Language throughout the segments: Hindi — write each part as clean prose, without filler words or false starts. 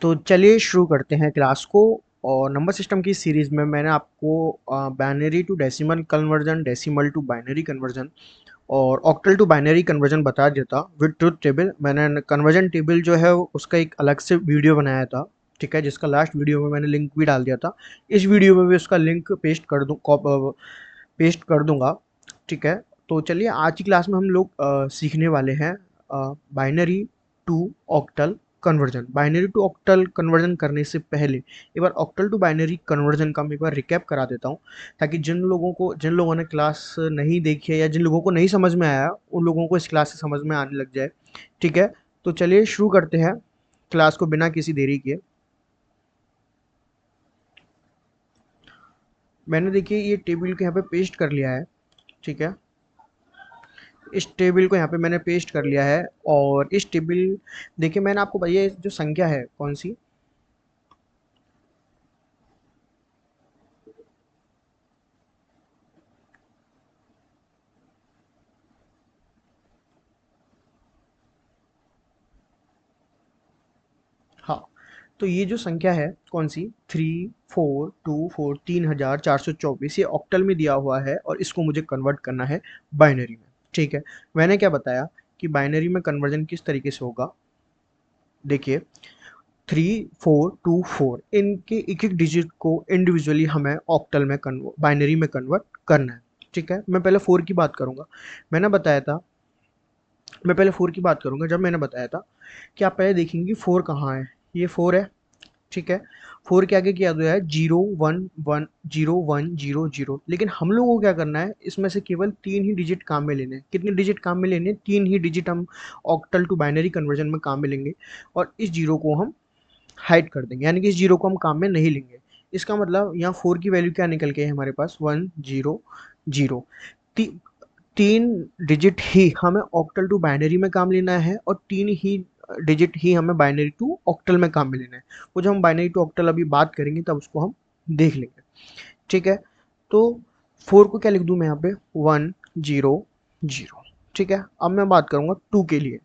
तो चलिए शुरू करते हैं क्लास को। और नंबर सिस्टम की सीरीज़ में मैंने आपको binary to decimal conversion, decimal to binary conversion और ऑक्टल टू बाइनरी कन्वर्जन बता दिया था विद ट्रुथ टेबल। मैंने कन्वर्जन टेबल जो है उसका एक अलग से वीडियो बनाया था, ठीक है, जिसका लास्ट वीडियो में मैंने लिंक भी डाल दिया था। इस वीडियो में भी उसका लिंक पेस्ट कर दूंगा, ठीक है। तो चलिए आज की क्लास में हम लोग सीखने वाले हैं binary to octal conversion. Binary to octal conversion करने से पहले एक बार ऑक्टल टू बाइनरी कन्वर्जन का मैं एक बार रिकैप करा देता हूँ, ताकि जिन लोगों ने क्लास नहीं देखी है या जिन लोगों को नहीं समझ में आया उन लोगों को इस क्लास से समझ में आने लग जाए, ठीक है। तो चलिए शुरू करते हैं क्लास को बिना किसी देरी किए। मैंने देखिए ये टेबल को यहाँ पे पेस्ट कर लिया है, ठीक है। इस टेबल को यहाँ पे मैंने पेस्ट कर लिया है और इस टेबल, देखिए मैंने आपको ये जो संख्या है कौन सी, हाँ, तो ये जो संख्या है कौन सी, 3424 3424, ये ऑक्टल में दिया हुआ है और इसको मुझे कन्वर्ट करना है बाइनरी में, ठीक है। मैंने क्या बताया कि बाइनरी में कन्वर्जन किस तरीके से होगा। देखिए 3424 इनके एक एक डिजिट को इंडिविजुअली हमें ऑक्टल में बाइनरी में कन्वर्ट करना है, ठीक है। मैं पहले 4 की बात करूंगा। मैंने बताया था मैं पहले 4 की बात करूंगा। जब मैंने बताया था कि आप पहले देखेंगे 4 कहाँ है, ये 4 है, ठीक है। 4 के आगे क्या दिया है, 0 1 1 0 1 0 0। लेकिन हम लोगों को क्या करना है, इसमें से केवल 3 ही डिजिट काम में लेने हैं। कितने डिजिट काम में लेने हैं, 3 ही डिजिट हम ऑक्टल टू बाइनरी कन्वर्जन में काम में लेंगे और इस जीरो को हम हाइड कर देंगे, यानी कि इस जीरो को हम काम में नहीं लेंगे। इसका मतलब यहाँ 4 की वैल्यू क्या निकल के है हमारे पास, 1 0 0। 3 डिजिट ही हमें ऑक्टल टू बाइनरी में काम लेना है और 3 ही डिजिट ही हमें बाइनरी टू ऑक्टल में काम में लेना है। वो जब हम बाइनरी टू ऑक्टल अभी बात करेंगे तब उसको हम देख लेंगे, ठीक है। तो 4 को क्या लिख दूं मैं यहाँ पे, 1 0 0, ठीक है। अब मैं बात करूंगा 2 के लिए।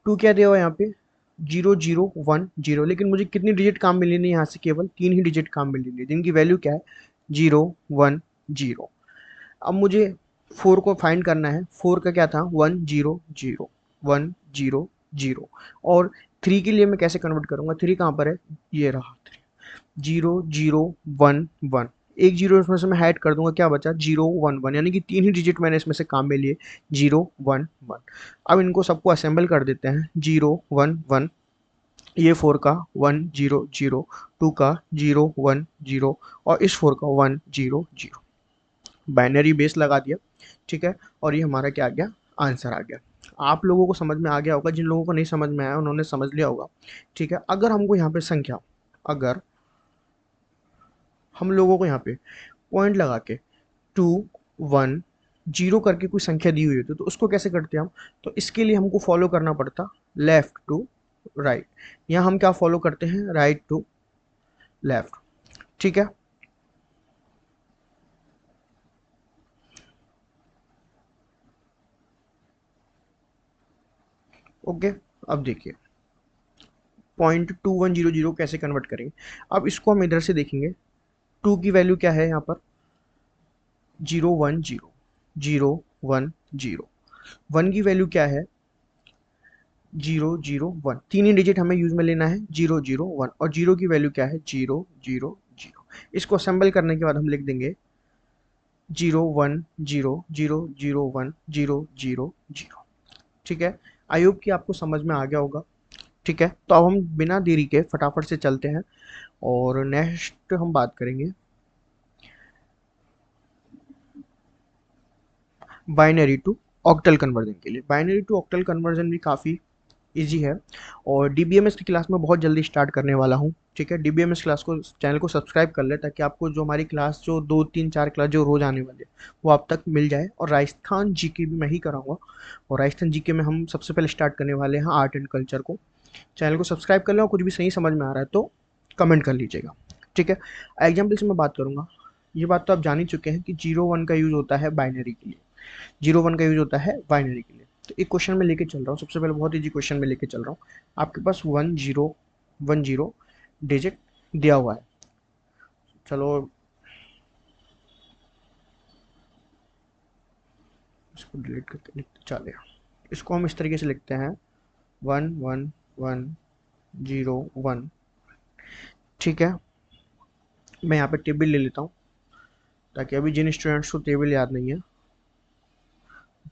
2 क्या दिया हुआ है यहाँ पे, 0 0 1 0। लेकिन मुझे कितनी डिजिट काम में लेनी है, यहाँ से केवल 3 ही डिजिट काम में लेनी है, जिनकी वैल्यू क्या है, 0 1 0। अब मुझे 4 को फाइंड करना है। 4 का क्या था, 1 0 0 1 0 0। और 3 के लिए मैं कैसे कन्वर्ट करूंगा, 3 कहाँ पर है, ये रहा 3, 0 0 1 1। एक जीरो इसमें से मैं हाइड कर दूंगा, क्या बचा, 0 1 1, यानी कि 3 ही डिजिट मैंने इसमें से काम में लिए, 0 1 1। अब इनको सबको असेंबल कर देते हैं, 0 1 1, ये 4 का 1 0 0, 2 का 0 1 0 और इस 4 का 1 0 0। बाइनरी बेस लगा दिया, ठीक है। और ये हमारा क्या आ गया, आंसर आ गया। आप लोगों को समझ में आ गया होगा, जिन लोगों को नहीं समझ में आया उन्होंने समझ लिया होगा, ठीक है। अगर हमको यहाँ पे संख्या, अगर हम लोगों को यहाँ पे पॉइंट लगा के 2 1 0 करके कोई संख्या दी हुई होती तो उसको कैसे करते हम, तो इसके लिए हमको फॉलो करना पड़ता लेफ्ट टू राइट। यहाँ हम क्या फॉलो करते हैं, राइट टू लेफ्ट, ठीक है। ओके, अब देखिए 0.2100 कैसे कन्वर्ट करेंगे। अब इसको हम इधर से देखेंगे, 2 की वैल्यू क्या है यहाँ पर, 0 1 0 0 1 0। 1 की वैल्यू क्या है, 0 0 1। तीन ही डिजिट हमें यूज में लेना है, 0 0 1। और जीरो की वैल्यू क्या है, 0 0 0। इसको असेंबल करने के बाद हम लिख देंगे 0 1 0 0 0 1 0 0 0, ठीक है। आई होप कि आपको समझ में आ गया होगा, ठीक है। तो अब हम बिना देरी के फटाफट से चलते हैं और नेक्स्ट हम बात करेंगे बाइनरी टू ऑक्टल कन्वर्जन के लिए। बाइनरी टू ऑक्टल कन्वर्जन भी काफ़ी इजी है और डीबीएमएस की क्लास में बहुत जल्दी स्टार्ट करने वाला हूँ, ठीक है। डीबीएमएस क्लास को, चैनल को सब्सक्राइब कर ले ताकि आपको जो हमारी क्लास जो 2 3 4 क्लास जो रोज आने वाली है वो आप तक मिल जाए। और राजस्थान जीके भी मैं ही कराऊंगा और राजस्थान जीके में हम सबसे पहले स्टार्ट करने वाले हैं आर्ट एंड कल्चर को। चैनल को सब्सक्राइब कर लें और कुछ भी सही समझ में आ रहा है तो कमेंट कर लीजिएगा, ठीक है। एग्जाम्पल से मैं बात करूंगा। ये बात तो आप जान ही चुके हैं कि 0 1 का यूज़ होता है बाइनरी के लिए, 0 1 का यूज़ होता है बाइनरी के लिए। तो एक क्वेश्चन में लेके चल रहा हूँ, सबसे पहले बहुत इजी क्वेश्चन में लेके चल रहा हूँ। आपके पास 1 0 1 0 डिजिट दिया हुआ है। चलो इसको डिलीट करके लिखते चले, इसको हम इस तरीके से लिखते हैं 1 1 1 0 1। ठीक है, मैं यहाँ पे टेबल ले लेता हूँ ताकि अभी जिन स्टूडेंट्स को टेबल याद नहीं है,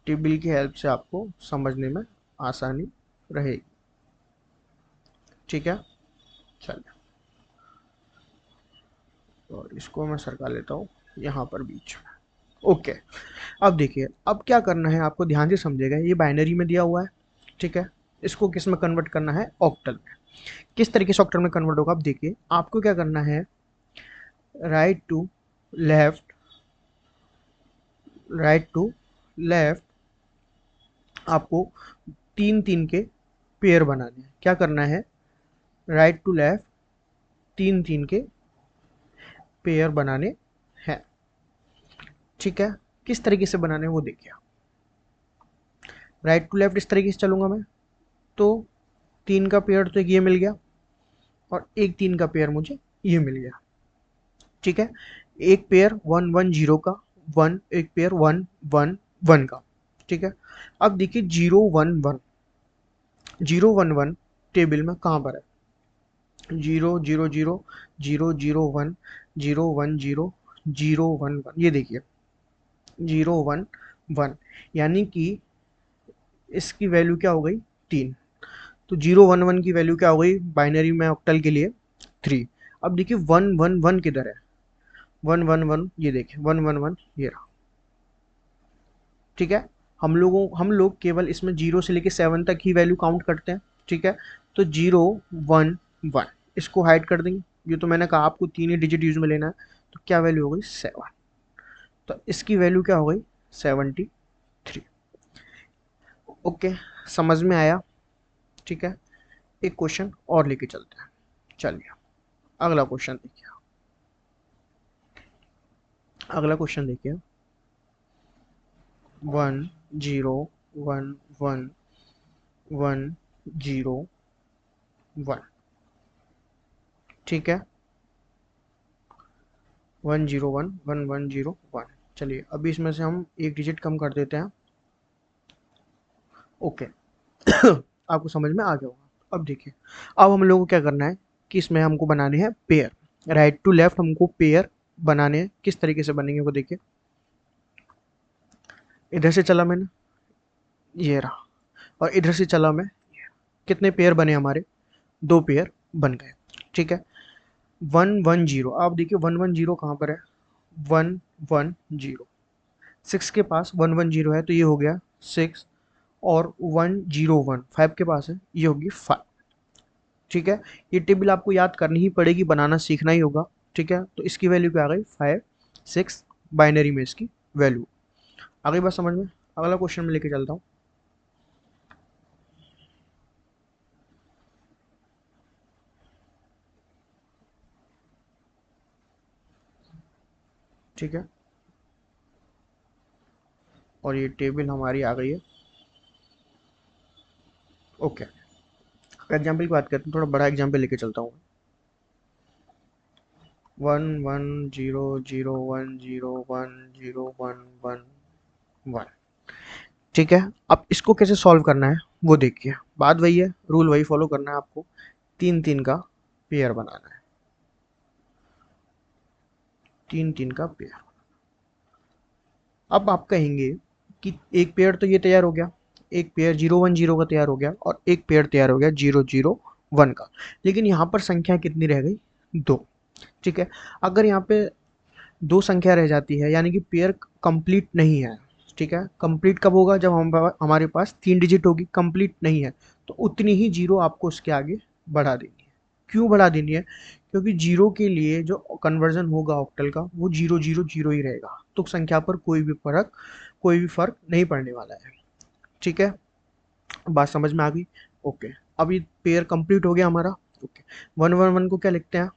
टेबल की हेल्प से आपको समझने में आसानी रहेगी। ठीक है, चलिए, और इसको मैं सरका लेता हूँ यहाँ पर बीच में। ओके, अब देखिए, अब क्या करना है आपको, ध्यान से समझिएगा। ये बाइनरी में दिया हुआ है, ठीक है, इसको किस में कन्वर्ट करना है, ऑक्टल में। किस तरीके से ऑक्टल में कन्वर्ट होगा, आप देखिए, आपको क्या करना है, right to left, right to left, आपको तीन तीन के पेयर बनाने हैं। क्या करना है, राइट टू लेफ्ट तीन तीन के पेयर बनाने हैं। ठीक है, किस तरीके से बनाने हैं वो देखिए। राइट टू लेफ्ट इस तरीके से चलूंगा मैं, तो तीन का पेयर तो एक ये मिल गया, और एक तीन का पेयर मुझे ये मिल गया। ठीक है, एक पेयर 1 1 0 का, वन, एक पेयर 1 1 1 का। ठीक है, अब देखिए 0 1 1, 0 1 1 टेबल में कहाँ पर है, 0 0 0 0 0 1 0 1 0 0 1 1, ये देखिए 0 1 1, यानी कि इसकी वैल्यू क्या हो गई, 3। तो 0 1 1 की वैल्यू क्या हो गई बाइनरी में ऑक्टल के लिए, 3। अब देखिए 1 1 1 किधर है, 1 1 1, ये देखिए 1 1 1 ये रहा। ठीक है, हम लोग केवल इसमें 0 से लेके 7 तक ही वैल्यू काउंट करते हैं। ठीक है, तो 0 1 1 इसको हाइड कर देंगे। ये तो मैंने कहा आपको तीन ही डिजिट यूज में लेना है, तो क्या वैल्यू हो गई, 7। तो इसकी वैल्यू क्या हो गई, 73। ओके, समझ में आया। ठीक है, एक क्वेश्चन और लेके चलते हैं। चलिए, अगला क्वेश्चन देखिए, अगला क्वेश्चन देखिए, 1 0 1 1 1 0 1। ठीक है, 1 0 1 1 1 0 1। चलिए, अभी इसमें से हम एक डिजिट कम कर देते हैं। ओके, आपको समझ में आ गया होगा। अब देखिए, अब हम लोगों को क्या करना है कि इसमें हमको बनाने हैं पेयर, राइट टू लेफ्ट हमको पेयर बनाने हैं। किस तरीके से बनेंगे वो देखिए, इधर से चला मैंने, ये रहा, और इधर से चला मैं, कितने पेयर बने हमारे, 2 पेयर बन गए। ठीक है, 1 1 0, आप देखिए 1 1 0 कहाँ पर है, 1 1 0, 6 के पास 1 1 0 है, तो ये हो गया 6, और 1 0 1 5 के पास है, ये होगी 5। ठीक है, ये टेबल आपको याद करनी ही पड़ेगी, बनाना सीखना ही होगा। ठीक है, तो इसकी वैल्यू क्या आ गई, 5 6, बाइनरी में इसकी वैल्यू आ गई। बात समझ में, अगला क्वेश्चन में लेके चलता हूँ। ठीक है, और ये टेबल हमारी आ गई है। ओके, एग्जाम्पल की बात करते हैं, थोड़ा बड़ा एग्जाम्पल लेके चलता हूँ। 1 1 0 0 1 0 1 0 1 1 1। ठीक है, अब इसको कैसे सॉल्व करना है वो देखिए, बात वही है, रूल वही फॉलो करना है आपको, तीन तीन का पेयर बनाना है, तीन तीन का पेयर। अब आप कहेंगे कि एक पेयर तो ये तैयार हो गया, एक पेयर 0 1 0 का तैयार हो गया, और एक पेयर तैयार हो गया 0 0 1 का, लेकिन यहाँ पर संख्या कितनी रह गई, 2। ठीक है, अगर यहाँ पे दो संख्या रह जाती है, यानी कि पेयर कंप्लीट नहीं है। ठीक है, कंप्लीट कब होगा, जब हमारे पास तीन डिजिट होगी, कंप्लीट नहीं है, तो उतनी ही जीरो आपको उसके आगे बढ़ा देनी है। क्यों बढ़ा देनी है, क्योंकि जीरो के लिए जो कन्वर्जन होगा ऑक्टल का, वो 0 0 0 ही रहेगा, तो संख्या पर कोई भी फर्क नहीं पड़ने वाला है। ठीक है, बात समझ में आ गई। ओके, अब ये पेयर कंप्लीट हो गया हमारा। ओके, 1 1 1 को क्या लिखते हैं,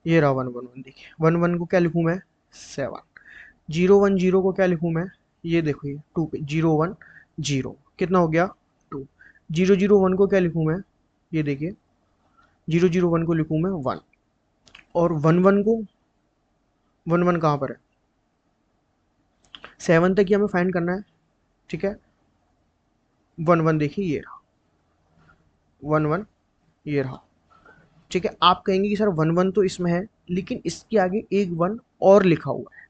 ये रहा 1 1 1, देखिए 1 1 को क्या लिखूँ मैं, 7। 0 1 0 को क्या लिखूँ मैं, ये देखो, ये 2 पे 0 1 0 कितना हो गया, 2। 0 0 1 को क्या लिखूँ मैं, ये देखिए 001 को लिखूँ मैं 1, और 11 को, 11 कहाँ पर है, 7 तक ही हमें फाइंड करना है, ठीक है। 11 देखिए ये रहा, 11 ये रहा, ठीक है। आप कहेंगे कि सर 11 तो इसमें है, लेकिन इसके आगे एक 1 और लिखा हुआ है,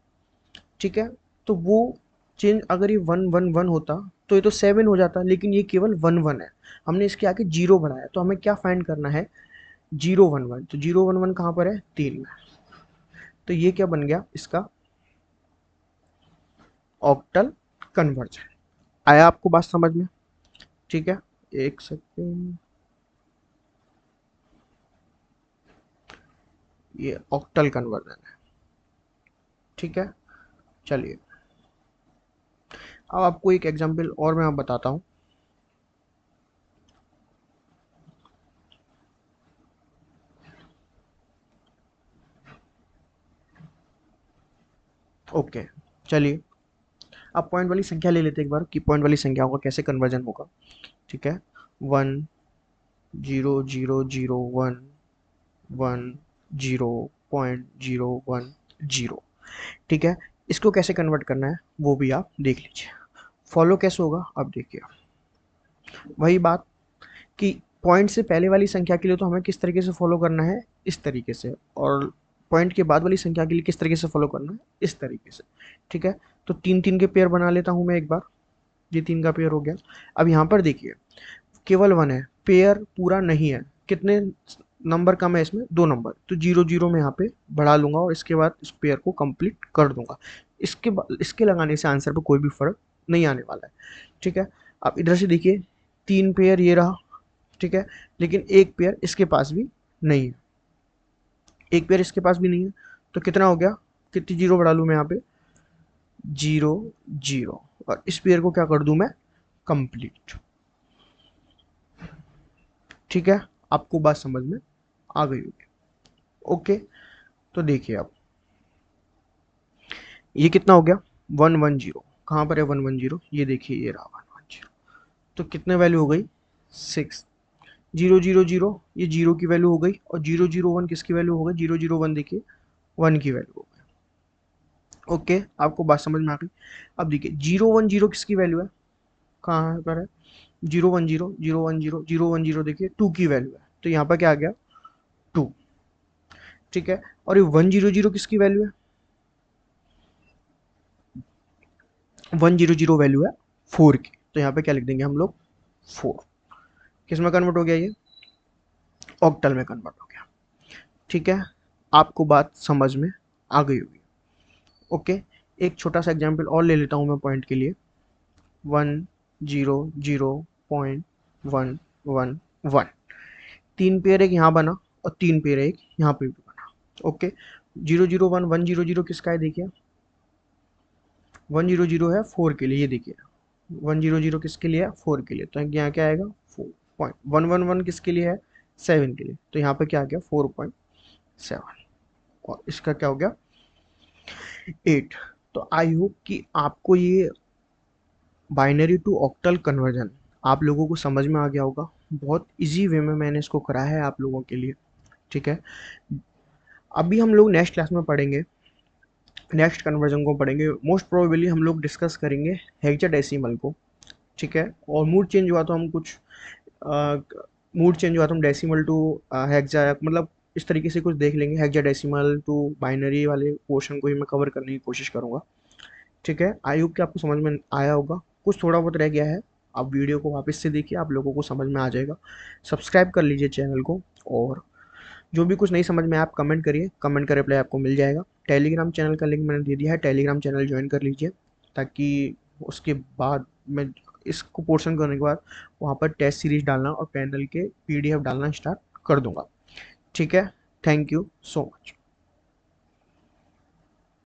ठीक है। तो वो चेंज, अगर ये 111 होता तो ये तो 7 हो जाता, लेकिन ये केवल 11 है, हमने इसके आगे 0 बनाया, तो हमें क्या फाइंड करना है, 011। तो 011 कहाँ पर है, 3 में। तो ये क्या बन गया इसका ऑक्टल कन्वर्जन। आया आपको बात समझ में, ठीक है। एक सेकेंड, ये ऑक्टल कन्वर्जन है, ठीक है। चलिए अब आपको एक एग्जांपल और मैं बताता हूँ। ओके, चलिए अब पॉइंट वाली संख्या ले लेते हैं एक बार, कि पॉइंट वाली संख्याओं का कैसे कन्वर्जन होगा, ठीक है। 1 0 0 0 1 1 0.010, ठीक है। इसको कैसे कन्वर्ट करना है वो भी आप देख लीजिए। फॉलो कैसे होगा, अब देखिए वही बात, कि पॉइंट से पहले वाली संख्या के लिए तो हमें किस तरीके से फॉलो करना है, इस तरीके से, और पॉइंट के बाद वाली संख्या के लिए किस तरीके से फॉलो करना है, इस तरीके से, ठीक है। तो 3 3 के पेयर बना लेता हूँ मैं एक बार, ये 3 का पेयर हो गया। अब यहाँ पर देखिए केवल 1 है, पेयर पूरा नहीं है, कितने नंबर कम है इसमें, 2 नंबर, तो 0 0 में यहाँ पे बढ़ा लूंगा और इसके बाद इस पेयर को कंप्लीट कर दूंगा। इसके लगाने से आंसर पे कोई भी फर्क नहीं आने वाला है, ठीक है। अब इधर से देखिए 3 पेयर ये रहा, ठीक है, लेकिन एक पेयर इसके पास भी नहीं है, एक पेयर इसके पास भी नहीं है, तो कितना हो गया, कितनी जीरो बढ़ा लूँ मैं यहाँ पे, 0 0, और इस पेयर को क्या कर दूँ मैं, कंप्लीट, ठीक है। आपको बात समझ में आ गई होगी, ओके। तो देखिए अब ये कितना हो गया, 110, कहाँ पर है 110, ये देखिए ये रहा 110, तो कितने वैल्यू हो गई, 6। 0 0 0 ये 0 की वैल्यू हो गई, और 0 0 1 किसकी वैल्यू हो गई, 0 0 1 देखिए 1 की वैल्यू हो गई, ओके। आपको बात समझ में आ गई। अब देखिए 0 1 0 किसकी वैल्यू है, कहाँ पर है, 0 1 0 0 1 0 0 1 0 देखिए 2 की वैल्यू है, तो यहाँ पर क्या आ गया, 2, ठीक है। और ये 1 0 0 किसकी वैल्यू है, 1 0 0 वैल्यू है 4 की, तो यहाँ पे क्या लिख देंगे हम लोग, 4। किस में कन्वर्ट हो गया, ये ऑक्टल में कन्वर्ट हो गया, ठीक है। आपको बात समझ में आ गई होगी, ओके। एक छोटा सा एग्जाम्पल और ले लेता हूँ मैं पॉइंट के लिए, 1 0 0.1 1 1, 3 पेयर एक यहाँ बना और 3 पेयर एक यहाँ पे भी बना, ओके। 0 0 1 1 0 0 किसका है, देखिए 1 0 0 है 4 के लिए, ये देखिए 1 0 0 किसके लिए है, 4 के लिए, तो यहाँ क्या आएगा, 4.1 1 1 किसके लिए है, 7 के लिए, तो यहाँ पे क्या आ गया, 4.7, और इसका क्या हो गया, 8। तो आई होप कि आपको ये बाइनरी टू ऑक्टल कन्वर्जन आप लोगों को समझ में आ गया होगा। बहुत इजी वे में मैंने इसको कराया है आप लोगों के लिए, ठीक है। अभी हम लोग नेक्स्ट क्लास में पढ़ेंगे, नेक्स्ट कन्वर्जन को पढ़ेंगे, मोस्ट प्रोबेबली हम लोग डिस्कस करेंगे हेक्साडेसिमल को, ठीक है। और मूड चेंज हुआ तो हम कुछ मूड चेंज हुआ तो हम डेसिमल टू हेक्सा, मतलब इस तरीके से कुछ देख लेंगे, हेक्साडेसिमल टू बाइनरी वाले पोर्शन को ही मैं कवर करने की कोशिश करूँगा, ठीक है। आई होप कि आपको समझ में आया होगा, कुछ थोड़ा बहुत रह गया है, आप वीडियो को वापस से देखिए, आप लोगों को समझ में आ जाएगा। सब्सक्राइब कर लीजिए चैनल को, और जो भी कुछ नहीं समझ में आप कमेंट करिए, कमेंट का रिप्लाई आपको मिल जाएगा। टेलीग्राम चैनल का लिंक मैंने दे दिया है, टेलीग्राम चैनल ज्वाइन कर लीजिए, ताकि उसके बाद मैं इसको पोर्शन करने के बाद वहाँ पर टेस्ट सीरीज डालना और पैनल के PDF डालना स्टार्ट कर दूंगा, ठीक है। Thank you so much.